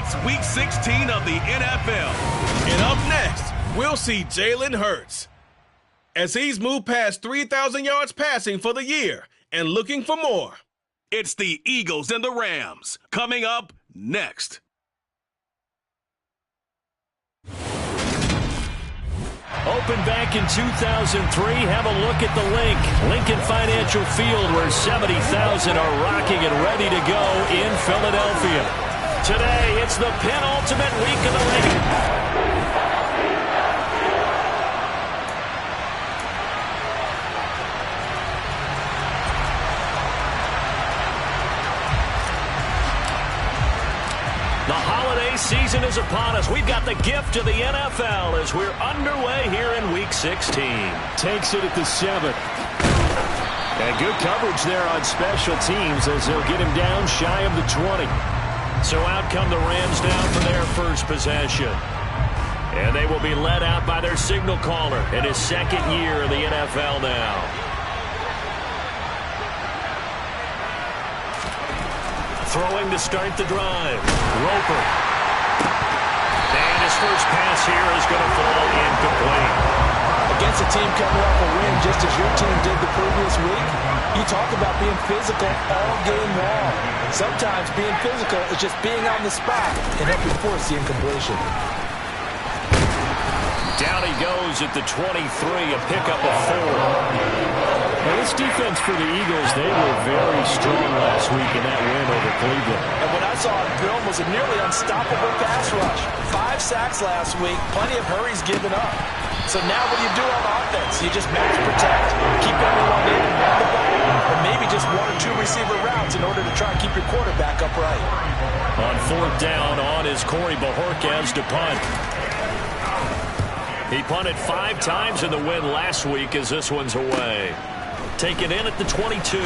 It's Week 16 of the NFL. And up next, we'll see Jalen Hurts, as he's moved past 3,000 yards passing for the year and looking for more. It's the Eagles and the Rams coming up next. Opened back in 2003. Have a look at the Lincoln Financial Field, where 70,000 are rocking and ready to go in Philadelphia. Today, it's the penultimate week of the regular. The holiday season is upon us. We've got the gift of the NFL as we're underway here in Week 16. Takes it at the 7th. And good coverage there on special teams as they'll get him down shy of the 20. So out come the Rams now for their first possession. And they will be led out by their signal caller in his second year in the NFL now. Throwing to start the drive. Roper. And his first pass here is going to fall incomplete. Against a team coming off a win, just as your team did the previous week, you talk about being physical all game long. Sometimes being physical is just being on the spot and helping force the incompletion. Down he goes at the 23, a pickup of 4. Now, this defense for the Eagles, they were very strong last week in that win over Cleveland. And what I saw on film was a nearly unstoppable pass rush. 5 sacks last week, plenty of hurries given up. So now what do you do on offense? You just match protect, keep everyone in and run the ball, or maybe just 1 or 2 receiver routes in order to try and keep your quarterback upright. On 4th down, on is Corey Bajorquez to punt. He punted 5 times in the win last week as this one's away. Taken in at the 22.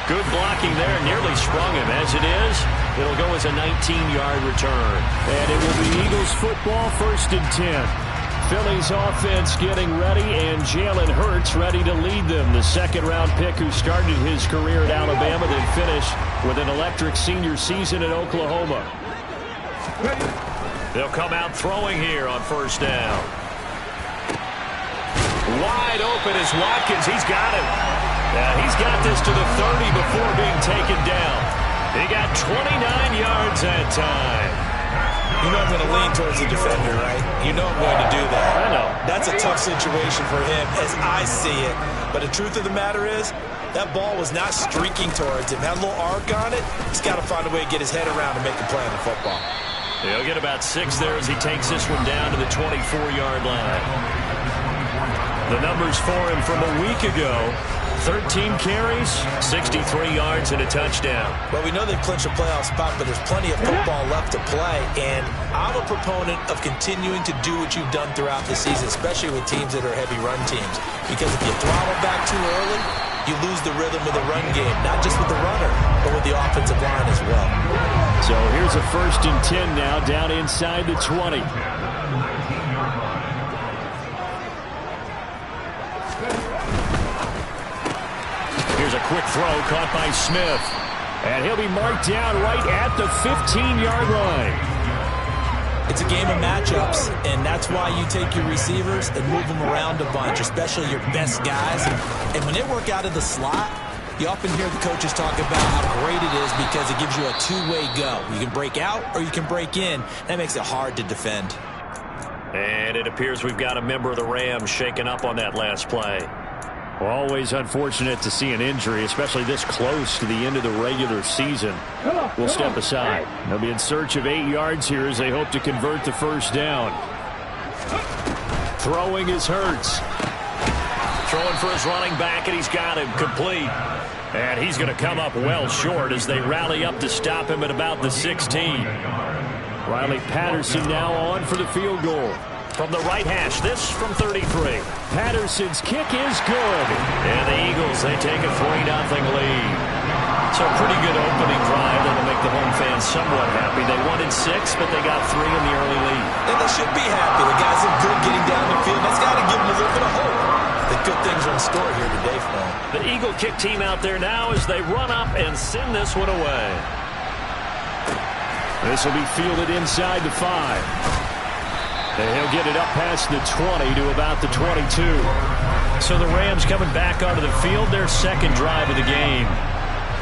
Good blocking there. Nearly sprung him. As it is, it'll go as a 19-yard return. And it will be Eagles football, 1st and 10. Philly's offense getting ready, and Jalen Hurts ready to lead them. The second-round pick who started his career at Alabama, then finished with an electric senior season at Oklahoma. They'll come out throwing here on 1st down. Wide open is Watkins. He's got him. Yeah, he's got this to the 30 before being taken down. He got 29 yards that time. You know I'm going to lean towards the defender, right? You know I'm going to do that. I know. That's a tough situation for him as I see it. But the truth of the matter is, that ball was not streaking towards him. Had a little arc on it. He's got to find a way to get his head around and make a play on the football. He'll get about 6 there as he takes this one down to the 24-yard line. The numbers for him from a week ago: 13 carries, 63 yards, and a touchdown. Well, we know they've clinched a playoff spot, but there's plenty of football left to play. And I'm a proponent of continuing to do what you've done throughout the season, especially with teams that are heavy run teams. Because if you throttle back too early, you lose the rhythm of the run game, not just with the runner, but with the offensive line as well. So here's a 1st and 10 now, down inside the 20. Here's a quick throw caught by Smith. And he'll be marked down right at the 15-yard line. It's a game of matchups, and that's why you take your receivers and move them around a bunch, especially your best guys. And when they work out of the slot, you often hear the coaches talk about how great it is because it gives you a two-way go. You can break out or you can break in. That makes it hard to defend. And it appears we've got a member of the Rams shaken up on that last play. Well, always unfortunate to see an injury, especially this close to the end of the regular season. We'll step aside. They'll be in search of 8 yards here as they hope to convert the 1st down. Throwing is Hurts. Throwing for his running back, and he's got him complete. And he's going to come up well short as they rally up to stop him at about the 16. Riley Patterson now on for the field goal. From the right hash, this from 33. Patterson's kick is good. And the Eagles, they take a 3-0 lead. So a pretty good opening drive that'll make the home fans somewhat happy. They wanted 6, but they got 3 in the early lead. And they should be happy. The guys look good getting down the field. That's got to give them a little bit of hope. that good things are in store here today for him. The Eagle kick team out there now as they run up and send this one away. This will be fielded inside the 5. And he'll get it up past the 20 to about the 22. So the Rams coming back onto the field, their second drive of the game.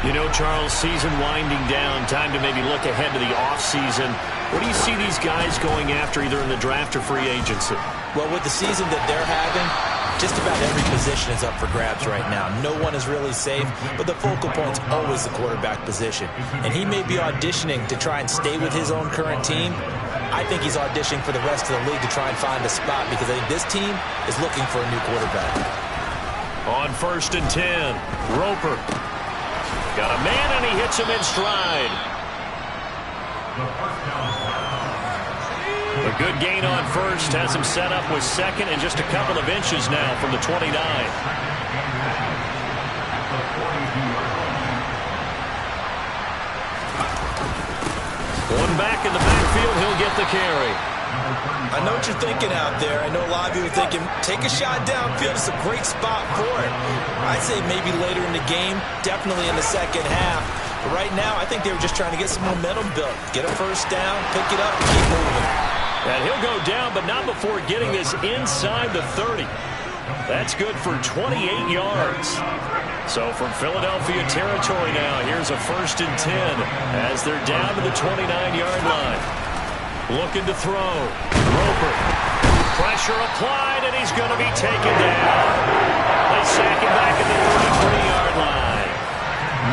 You know, Charles, season winding down, time to maybe look ahead to the offseason. What do you see these guys going after either in the draft or free agency? Well, with the season that they're having, just about every position is up for grabs right now. No one is really safe, but the focal point's always the quarterback position. And he may be auditioning to try and stay with his own current team. I think he's auditioning for the rest of the league to try and find a spot because I think this team is looking for a new quarterback. On 1st and 10, Roper. Got a man, and he hits him in stride. A good gain on first, has him set up with second and just a couple of inches now from the 29. One back in the backfield, he'll get the carry. I know what you're thinking out there. I know a lot of you are thinking, take a shot downfield. It's a great spot for it. I'd say maybe later in the game, definitely in the second half. But right now, I think they were just trying to get some momentum built. Get a first down, pick it up, keep moving. And he'll go down, but not before getting this inside the 30. That's good for 28 yards. So from Philadelphia territory now, here's a 1st and 10 as they're down to the 29-yard line. Looking to throw. Roper. Pressure applied, and he's going to be taken down. They sack him back at the 33-yard line.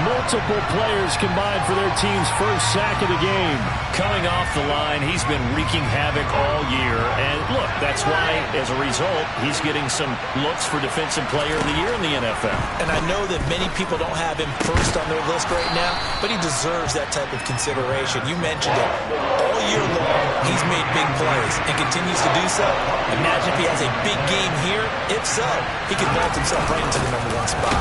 Multiple players combined for their team's first sack of the game. Coming off the line, he's been wreaking havoc all year. And look, that's why, as a result, he's getting some looks for Defensive Player of the Year in the NFL. And I know that many people don't have him first on their list right now, but he deserves that type of consideration. You mentioned it. All year long, he's made big plays and continues to do so. Imagine if he has a big game here. If so, he could vault himself right into the #1 spot.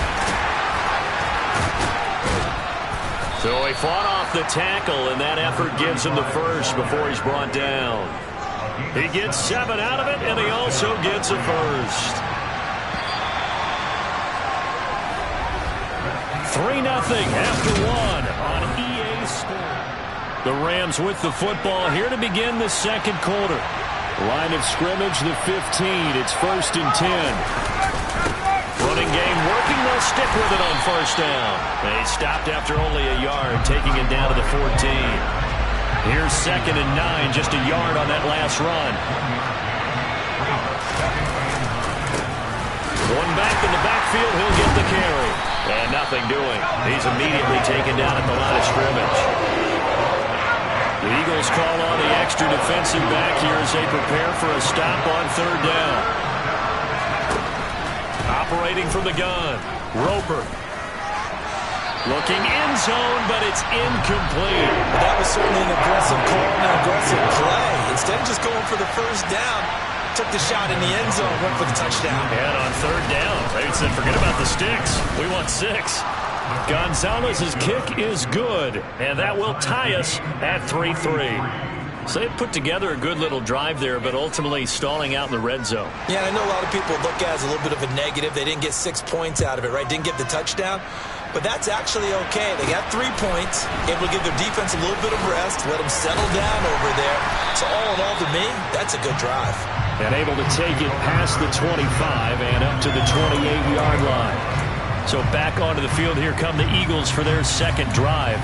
So he fought off the tackle, and that effort gives him the first before he's brought down. He gets 7 out of it, and he also gets a first. 3-0 after 1 on EA Sports. The Rams with the football here to begin the second quarter. Line of scrimmage, the 15. It's 1st and 10. Running game working. They'll stick with it on first down. They stopped after only a yard, taking it down to the 14. Here's 2nd and 9, just a yard on that last run. One back in the backfield, he'll get the carry. And nothing doing. He's immediately taken down at the line of scrimmage. The Eagles call on the extra defensive back here as they prepare for a stop on 3rd down. Operating from the gun, Roper. Looking end zone, but it's incomplete. That was certainly an aggressive call and an aggressive play. Instead of just going for the first down, took the shot in the end zone, went for the touchdown. And on 3rd down, they said, forget about the sticks. We want 6. Gonzalez's kick is good, and that will tie us at 3-3. So they put together a good little drive there, but ultimately stalling out in the red zone. Yeah, and I know a lot of people look at it as a little bit of a negative. They didn't get 6 points out of it, right? Didn't get the touchdown. But that's actually okay. They got 3 points, able to give their defense a little bit of rest, let them settle down over there. So all in all, to me, that's a good drive. And able to take it past the 25 and up to the 28-yard line. So back onto the field, here come the Eagles for their second drive.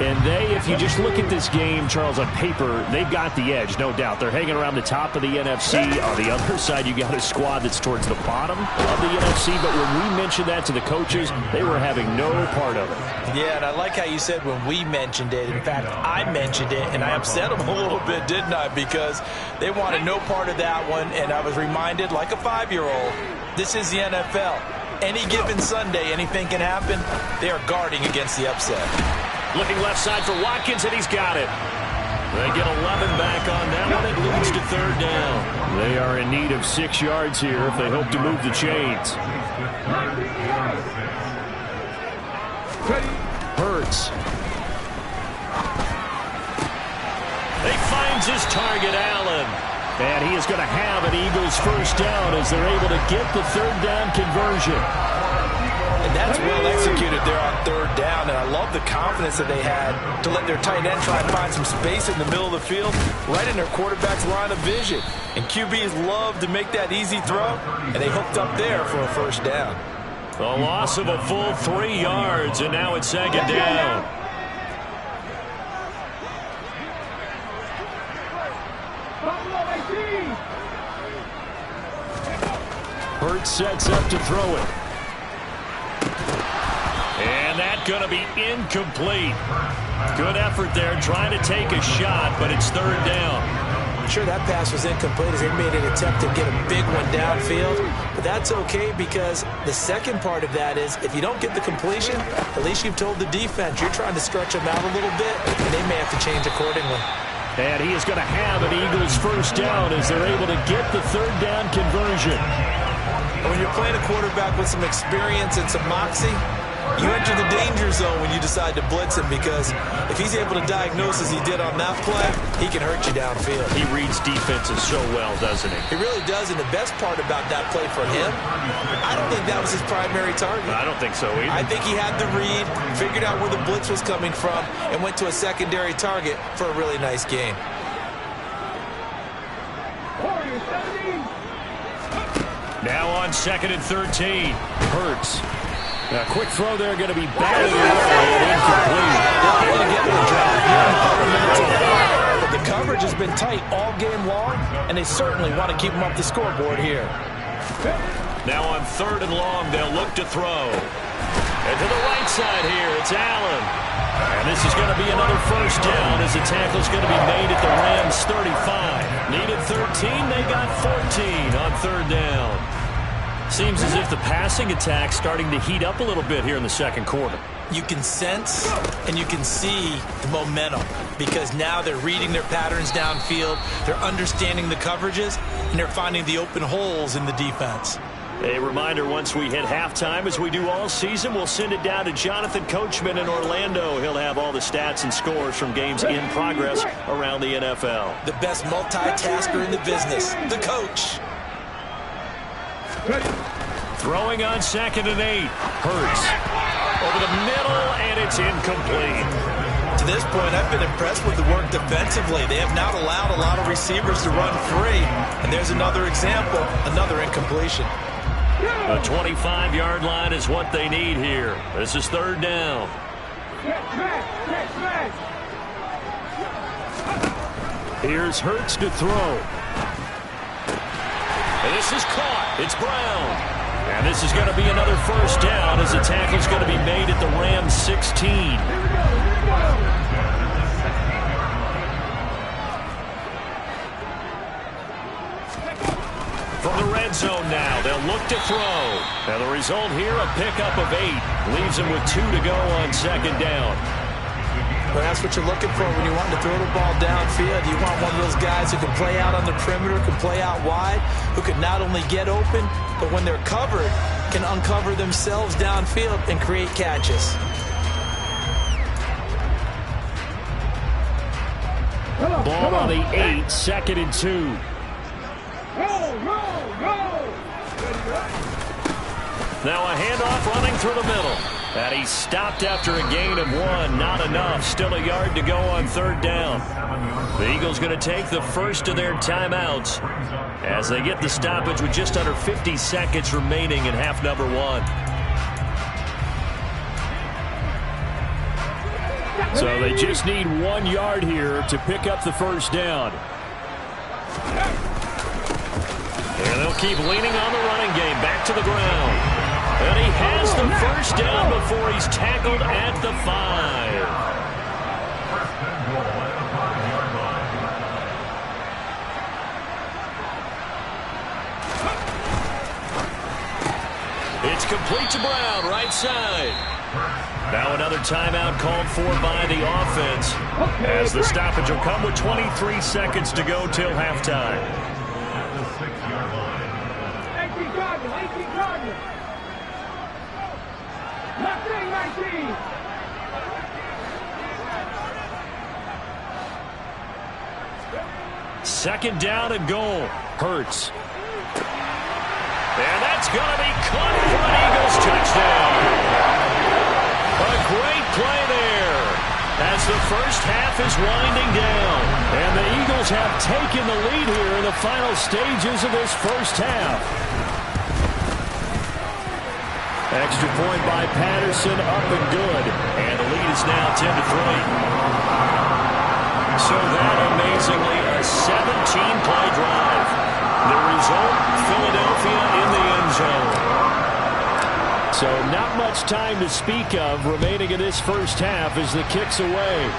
And they, if you just look at this game, Charles, on paper, they've got the edge, no doubt. They're hanging around the top of the NFC. On the other side, you got a squad that's towards the bottom of the NFC. But when we mentioned that to the coaches, they were having no part of it. Yeah, and I like how you said when we mentioned it. In fact, I mentioned it, and I upset them a little bit, didn't I? Because they wanted no part of that one, and I was reminded, like a 5-year-old, this is the NFL. Any given Sunday, anything can happen. They are guarding against the upset. Looking left side for Watkins, and he's got it. They get 11 back on that one. It leads to 3rd down. They are in need of 6 yards here if they hope to move the chains. Hurts. He finds his target, Allen. And he is going to have an Eagles first down as they're able to get the third down conversion. And that's well executed there on third down. And I love the confidence that they had to let their tight end try and find some space in the middle of the field, right in their quarterback's line of vision. And QBs love to make that easy throw, and they hooked up there for a first down. A loss of a full 3 yards, and now it's second down. Hurts sets up to throw it. And that's going to be incomplete. Good effort there, trying to take a shot, but it's third down. I'm sure that pass was incomplete as they made an attempt to get a big one downfield. But that's okay because the second part of that is if you don't get the completion, at least you've told the defense you're trying to stretch them out a little bit, and they may have to change accordingly. And he is going to have an Eagles first down as they're able to get the third down conversion. And when you're playing a quarterback with some experience and some moxie, you enter the danger zone when you decide to blitz him because if he's able to diagnose as he did on that play, he can hurt you downfield. He reads defenses so well, doesn't he? He really does, and the best part about that play for him, I don't think that was his primary target. I don't think so either. I think he had the read, figured out where the blitz was coming from, and went to a secondary target for a really nice gain. Now on 2nd and 13. Hurts. A quick throw there, going to be batted and incomplete. They're going to get the drop here in a couple minutes of fire, but the coverage has been tight all game long, and they certainly want to keep them up the scoreboard here. Now on 3rd and long, they'll look to throw. And to the right side here, it's Allen. And this is going to be another first down as the tackle's going to be made at the Rams' 35. Needed 13, they got 14 on 3rd down. Seems as if the passing attack's starting to heat up a little bit here in the second quarter. You can sense and you can see the momentum because now they're reading their patterns downfield, they're understanding the coverages, and they're finding the open holes in the defense. A reminder, once we hit halftime, as we do all season, we'll send it down to Jonathan Coachman in Orlando. He'll have all the stats and scores from games in progress around the NFL. The best multitasker in the business, the coach. Throwing on 2nd and 8. Hurts. Over the middle, and it's incomplete. To this point, I've been impressed with the work defensively. They have not allowed a lot of receivers to run free. And there's another example, another incompletion. The 25-yard line is what they need here. This is 3rd down. Here's Hurts to throw. And this is caught. It's Brown. And this is going to be another first down as the tackle's going to be made at the Rams' 16. From the red zone now, they'll look to throw. And the result here, a pickup of 8. Leaves them with 2 to go on 2nd down. Well, that's what you're looking for when you want to throw the ball downfield. You want one of those guys who can play out on the perimeter, can play out wide, who can not only get open, but when they're covered, can uncover themselves downfield and create catches. Ball on the 8, 2nd and 2. Now a handoff running through the middle. And he stopped after a gain of 1. Not enough. Still a yard to go on 3rd down. The Eagles going to take the first of their timeouts as they get the stoppage with just under 50 seconds remaining in half number 1. So they just need 1 yard here to pick up the first down. And they'll keep leaning on the running game. Back to the ground. And he has the first down before he's tackled at the 5. It's complete to Brown, right side. Now another timeout called for by the offense as the stoppage will come with 23 seconds to go till halftime. Second down and goal. Hurts. And that's going to be caught for an Eagles touchdown. A great play there as the first half is winding down. And the Eagles have taken the lead here in the final stages of this first half. Extra point by Patterson, up and good. And the lead is now 10-3. So that, amazingly, a 17-play drive. The result, Philadelphia in the end zone. So not much time to speak of remaining in this first half as the kick's away.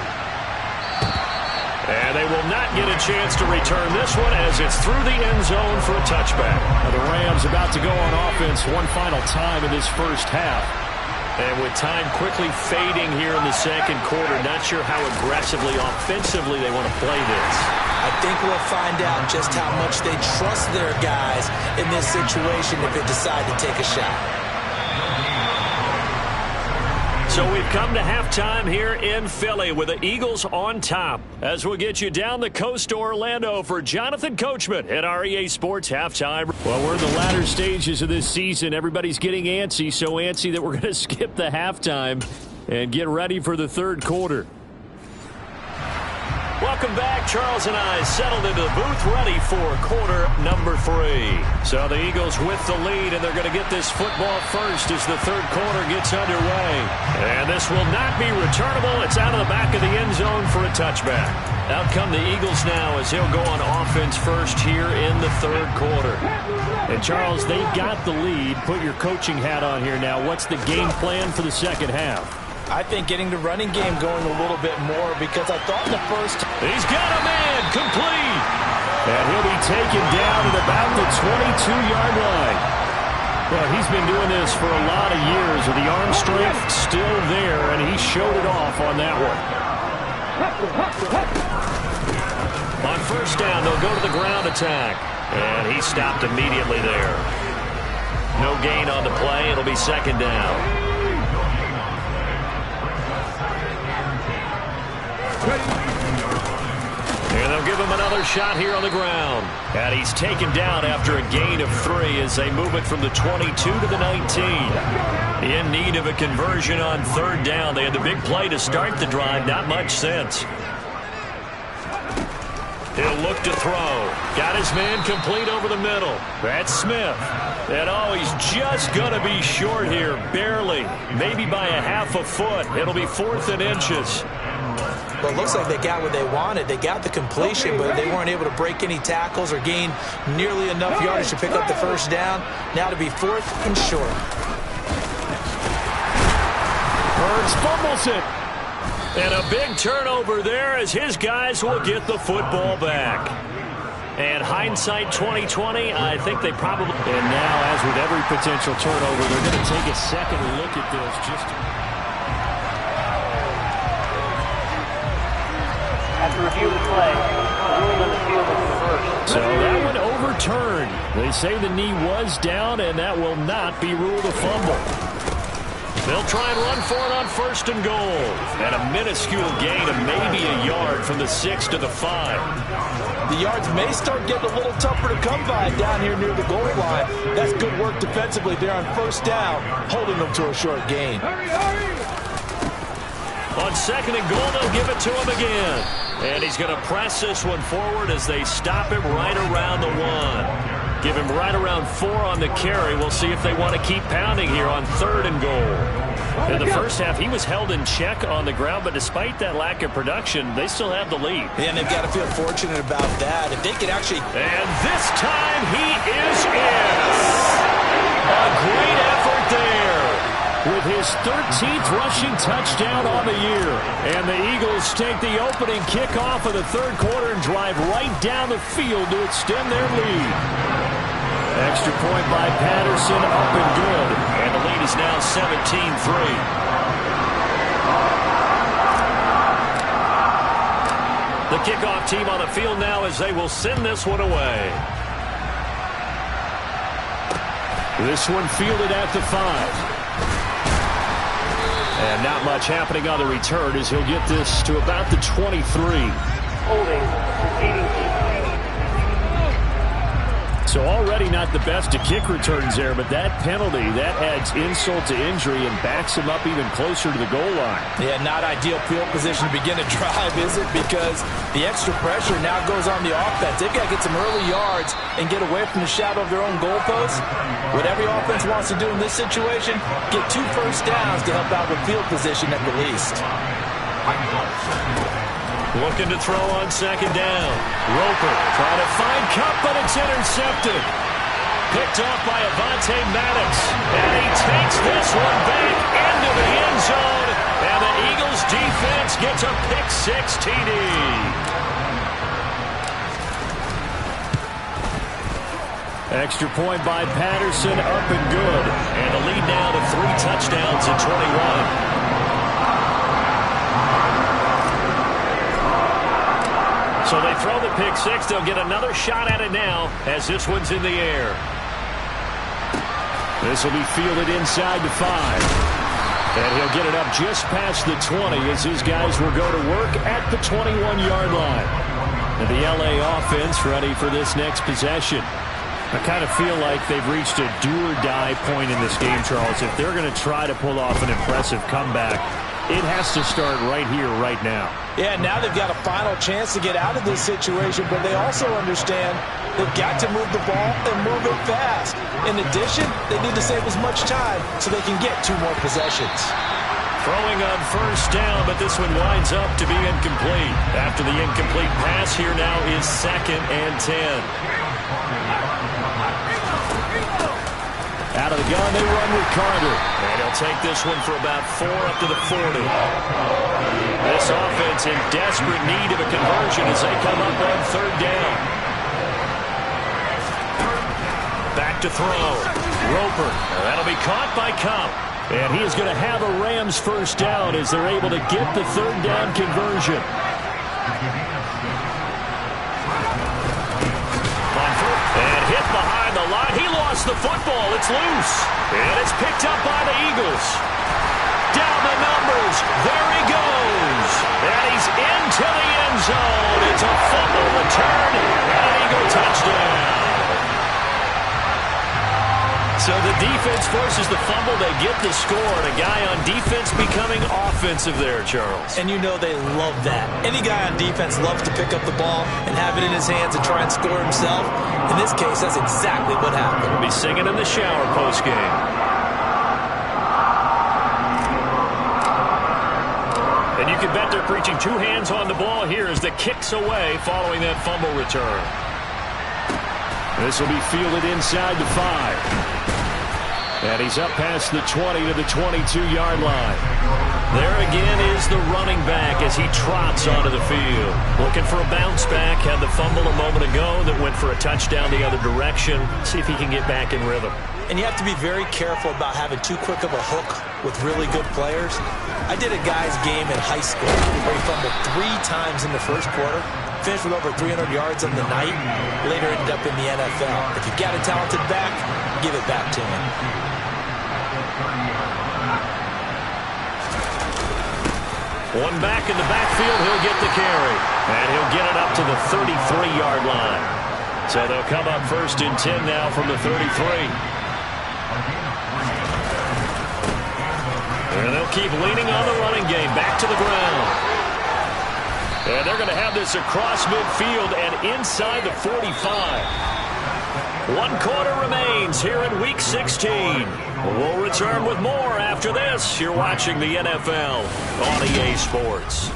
And they will not get a chance to return this one as it's through the end zone for a touchback. Now the Rams about to go on offense one final time in this first half. And with time quickly fading here in the second quarter, not sure how aggressively, offensively they want to play this. I think we'll find out just how much they trust their guys in this situation if they decide to take a shot. So we've come to halftime here in Philly with the Eagles on top. As we'll get you down the coast to Orlando for Jonathan Coachman at our EA Sports Halftime. Well, we're in the latter stages of this season. Everybody's getting antsy, so antsy that we're going to skip the halftime and get ready for the third quarter. Welcome back. Charles and I settled into the booth ready for quarter number 3. So the Eagles with the lead, and they're going to get this football first as the third quarter gets underway. And this will not be returnable. It's out of the back of the end zone for a touchback. Out come the Eagles now as they'll go on offense first here in the third quarter. And Charles, they've got the lead. Put your coaching hat on here now. What's the game plan for the second half? I think getting the running game going a little bit more because I thought in the first... He's got a man complete. And he'll be taken down at about the 22-yard line. Well, he's been doing this for a lot of years with the arm strength still there, and he showed it off on that one. On first down, they'll go to the ground attack. And he stopped immediately there. No gain on the play. It'll be second down. And they'll give him another shot here on the ground. And he's taken down after a gain of 3 as they move it from the 22 to the 19. In need of a conversion on third down. They had the big play to start the drive. Not much sense. He'll look to throw. Got his man complete over the middle. That's Smith. And oh, he's just going to be short here. Barely. Maybe by a half a foot. It'll be 4th and inches. Well, it looks like they got what they wanted. They got the completion, but they weren't able to break any tackles or gain nearly enough yardage to pick up the first down. Now to be 4th and short. Burns fumbles it. And a big turnover there as his guys will get the football back. And hindsight 2020, I think they probably... And now, as with every potential turnover, they're going to take a second look at this just to... After review of the play, the ruling on the field is reversed. So that one overturned. They say the knee was down, and that will not be ruled a fumble. They'll try and run for it on first and goal. And a minuscule gain of maybe a yard from the 6 to the 5. The yards may start getting a little tougher to come by down here near the goal line. That's good work defensively there on first down, holding them to a short gain. On second and goal, they'll give it to him again. And he's going to press this one forward as they stop him right around the 1. Give him right around 4 on the carry. We'll see if they want to keep pounding here on third and goal. In the first half, he was held in check on the ground, but despite that lack of production, they still have the lead. And they've got to feel fortunate about that. If they could actually... And this time, he is in. A great effort there. With his 13th rushing touchdown on the year. And the Eagles take the opening kickoff of the third quarter and drive right down the field to extend their lead. Extra point by Patterson, up and good. And the lead is now 17-3. The kickoff team on the field now as they will send this one away. This one fielded at the 5. And not much happening on the return as he'll get this to about the 23. Holding, proceeding to So already not the best at kick returns there, but that penalty, that adds insult to injury and backs him up even closer to the goal line. Yeah, not ideal field position to begin a drive, is it? Because the extra pressure now goes on the offense. They've got to get some early yards and get away from the shadow of their own goalposts. What every offense wants to do in this situation, get 2 first downs to help out with field position at the least. Looking to throw on second down. Roper trying to find Cup, but it's intercepted. Picked off by Avonte Maddox. And he takes this one back into the end zone. And the Eagles defense gets a pick-6 TD. Extra point by Patterson, up and good. And the lead now to 3 touchdowns at 21. So they throw the pick-6. They'll get another shot at it now as this one's in the air. This will be fielded inside the 5. And he'll get it up just past the 20 as his guys will go to work at the 21-yard line. And the LA offense ready for this next possession. I kind of feel like they've reached a do-or-die point in this game, Charles. If they're going to try to pull off an impressive comeback, it has to start right here, right now. Yeah, now they've got a final chance to get out of this situation, but they also understand they've got to move the ball and move it fast. In addition, they need to save as much time so they can get 2 more possessions. Throwing on first down, but this one winds up to be incomplete. After the incomplete pass, here now is 2nd and 10. Out of the gun, they run with Carter. And he'll take this one for about 4 up to the 40. This offense in desperate need of a conversion as they come up on 3rd down. Back to throw. Roper. That'll be caught by Cup. And he is going to have a Rams first down as they're able to get the 3rd down conversion. And hit behind the line. He lost the football. It's loose. And it's picked up by the Eagles. Down the numbers. There he goes. And he's into the end zone. It's a fumble return and an Eagle touchdown. So the defense forces the fumble. They get the score. And a guy on defense becoming offensive there, Charles. And you know they love that. Any guy on defense loves to pick up the ball and have it in his hands and try and score himself. In this case, that's exactly what happened. We'll be singing in the shower postgame. And you can bet they're preaching 2 hands on the ball here as the kick's away following that fumble return. This will be fielded inside the 5. And he's up past the 20 to the 22-yard line. There again is the running back as he trots onto the field. Looking for a bounce back. Had the fumble a moment ago that went for a touchdown the other direction. See if he can get back in rhythm. And you have to be very careful about having too quick of a hook with really good players. I did a guy's game in high school where he fumbled 3 times in the first quarter. Finished with over 300 yards on the night. Later ended up in the NFL. If you've got a talented back, give it back to him. One back in the backfield, he'll get the carry. And he'll get it up to the 33-yard line. So they'll come up 1st and 10 now from the 33. And they'll keep leaning on the running game. Back to the ground. And they're going to have this across midfield and inside the 45. 1 quarter remains here in Week 16. We'll return with more after this. You're watching the NFL on EA Sports.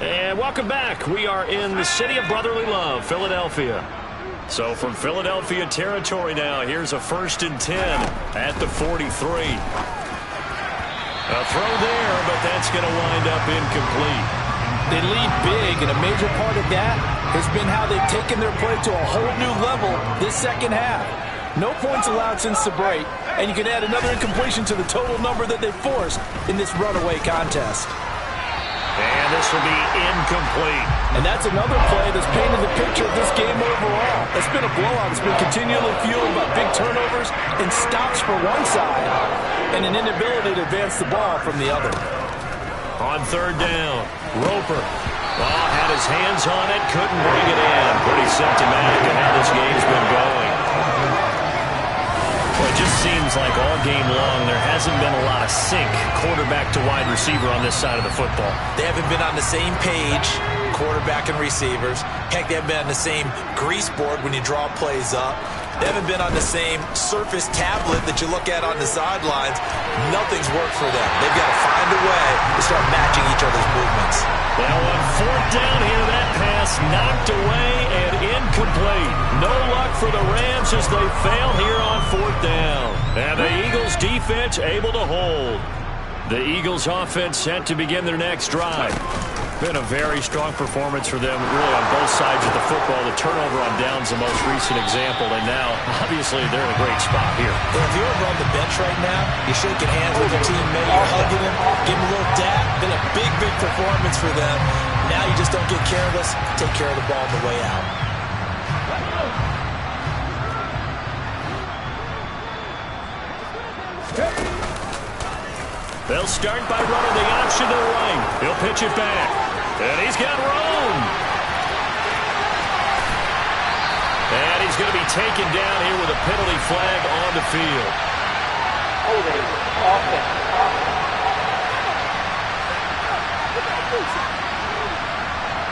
And welcome back. We are in the city of brotherly love, Philadelphia. So from Philadelphia territory now, here's a 1st and 10 at the 43. A throw there, but that's going to wind up incomplete. They lead big, and a major part of that has been how they've taken their play to a whole new level this second half. No points allowed since the break, and you can add another incompletion to the total number that they forced in this runaway contest. And this will be incomplete. And that's another play that's painted the picture of this game overall. It's been a blowout. It's been continually fueled by big turnovers and stops for one side and an inability to advance the ball from the other. On 3rd down, Roper. Oh, had his hands on it, couldn't bring it in. Pretty symptomatic of how this game's been going. Well, it just seems like all game long there hasn't been a lot of sync quarterback to wide receiver on this side of the football. They haven't been on the same page, quarterback and receivers. Heck, they haven't been on the same grease board when you draw plays up. They haven't been on the same surface tablet that you look at on the sidelines. Nothing's worked for them. They've got to find a way to start matching each other's movements. Now on fourth down here, that pass knocked away and incomplete. No luck for the Rams as they fail here on fourth down. And the Eagles defense able to hold. The Eagles offense set to begin their next drive. Been a very strong performance for them really on both sides of the football. The turnover on downs the most recent example, and now obviously they're in a great spot here. Well, if you're over on the bench right now, you're shaking hands with your teammate, you're hugging him, giving him a little dap. Been a big performance for them. Now you just don't get careless. Take care of the ball on the way out. They'll start by running the option to the right. He'll pitch it back. And he's got room. And he's going to be taken down here with a penalty flag on the field. Holding offense.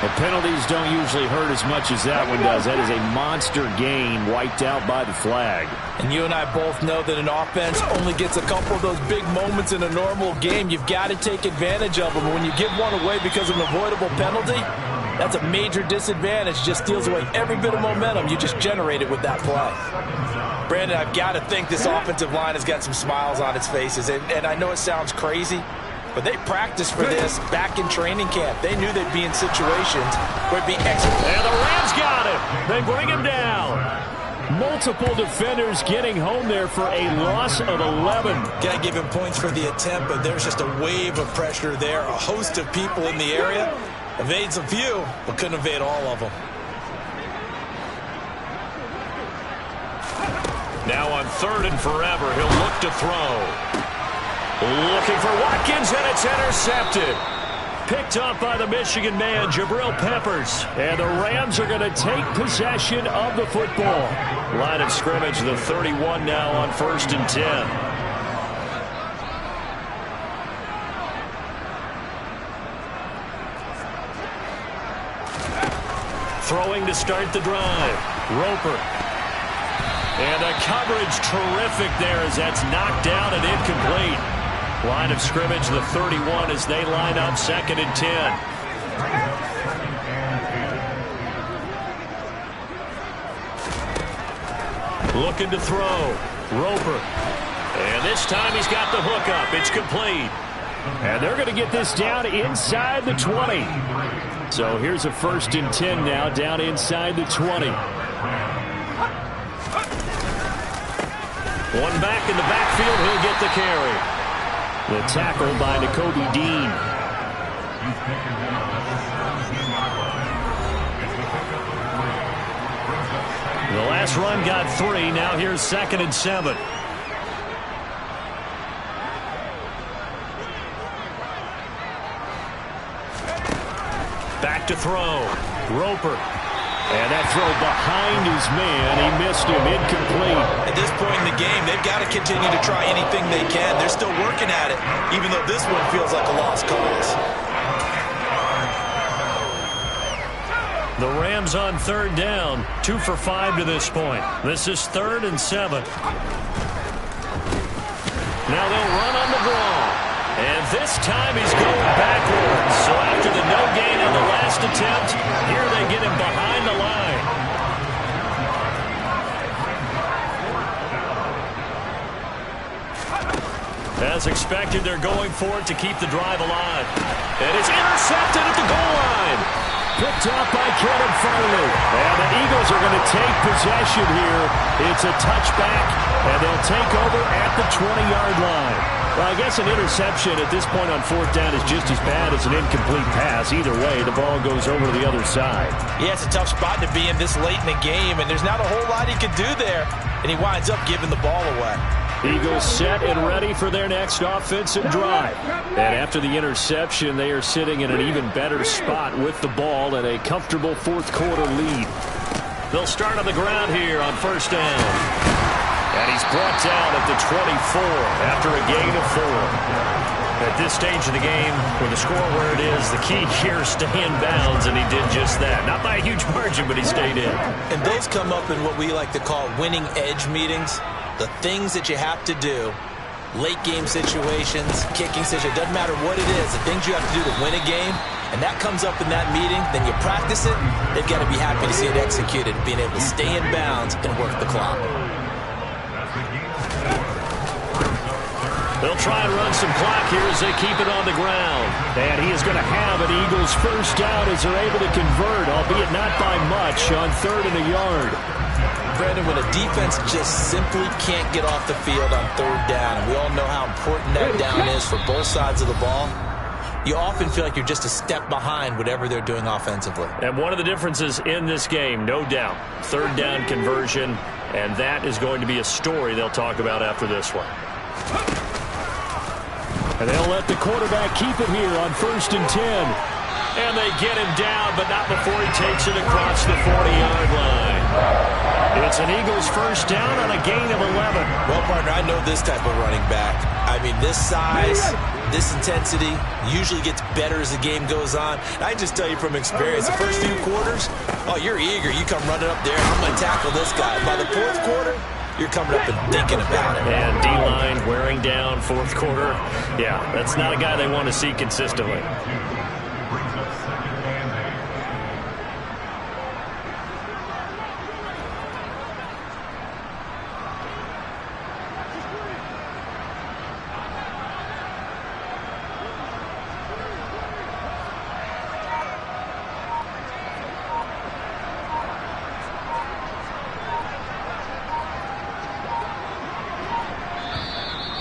The penalties don't usually hurt as much as that one does. That is a monster gain wiped out by the flag. And you and I both know that an offense only gets a couple of those big moments in a normal game. You've got to take advantage of them. When you give one away because of an avoidable penalty, that's a major disadvantage. Just steals away every bit of momentum you just generated with that play. Brandon, I've got to think this offensive line has got some smiles on its faces. And I know it sounds crazy, but they practiced for this back in training camp. They knew they'd be in situations where it'd be excellent. And the Rams got him. They bring him down. Multiple defenders getting home there for a loss of 11. Got to give him points for the attempt, but there's just a wave of pressure there. A host of people in the area. Evades a few, but couldn't evade all of them. Now on third and forever, he'll look to throw. Looking for Watkins, and it's intercepted. Picked up by the Michigan man, Jabril Peppers. And the Rams are going to take possession of the football. Line of scrimmage, the 31 now on 1st and 10. Throwing to start the drive. Roper. And the coverage terrific there as that's knocked down and incomplete. Line of scrimmage, the 31 as they line up 2nd and 10. Looking to throw. Roper. And this time he's got the hook up. It's complete. And they're going to get this down inside the 20. So here's a 1st and 10 now, down inside the 20. One back in the backfield, he'll get the carry. The tackle by Nakobe Dean. The last run got 3. Now here's 2nd and 7. Back to throw. Roper. And that throw behind his man. He missed him. Incomplete. At this point in the game, they've got to continue to try anything they can. They're still working at it, even though this one feels like a lost cause. The Rams on 3rd down. 2 for 5 to this point. This is 3rd and 7. Now they'll run on the draw. And this time he's going backwards. So after the no gain on the last attempt, here they get him behind the line. As expected, they're going for it to keep the drive alive. And it's intercepted at the goal line. Picked up by Kevin Farley. And the Eagles are going to take possession here. It's a touchback, and they'll take over at the 20-yard line. Well, I guess an interception at this point on 4th down is just as bad as an incomplete pass. Either way, the ball goes over to the other side. Yeah, it's a tough spot to be in this late in the game, and there's not a whole lot he could do there, and he winds up giving the ball away. Eagles set and ready for their next offensive drive. And after the interception, they are sitting in an even better spot with the ball and a comfortable fourth quarter lead. They'll start on the ground here on first down. And he's brought down at the 24 after a gain of 4. At this stage of the game, with the score where it is, the key here is stay in bounds, and he did just that. Not by a huge margin, but he stayed in. And those come up in what we like to call winning edge meetings. The things that you have to do, late game situations, kicking situations, doesn't matter what it is, the things you have to do to win a game, and that comes up in that meeting, then you practice it, they've got to be happy to see it executed, being able to stay in bounds and work the clock. They'll try and run some clock here as they keep it on the ground. And he is going to have an Eagles first down as they're able to convert, albeit not by much, on 3rd and a yard. Brandon, when a defense just simply can't get off the field on 3rd down, and we all know how important that down is for both sides of the ball, you often feel like you're just a step behind whatever they're doing offensively. And one of the differences in this game, no doubt, 3rd down conversion, and that is going to be a story they'll talk about after this one. And they'll let the quarterback keep it here on 1st and 10. And they get him down, but not before he takes it across the 40-yard line. It's an Eagles first down on a gain of 11. Well, partner, I know this type of running back. I mean, this size, this intensity usually gets better as the game goes on. I just tell you from experience, the first few quarters, oh, you're eager. You come running up there, I'm going to tackle this guy. By the 4th quarter, you're coming up and thinking about it. And D-line wearing down 4th quarter. Yeah, that's not a guy they want to see consistently.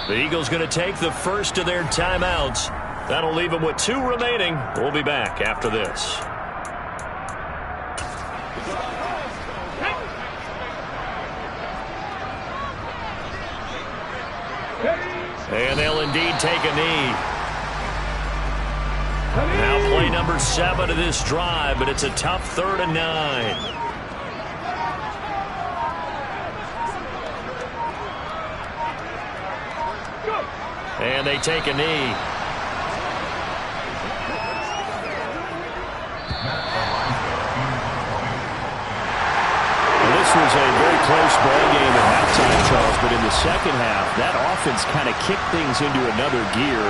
The Eagles going to take the first of their timeouts. That'll leave them with 2 remaining. We'll be back after this. And they'll indeed take a knee. Now play number 7 of this drive, but it's a tough 3rd and 9. And they take a knee. This was a very close ball game at halftime, Charles, but in the second half, that offense kind of kicked things into another gear.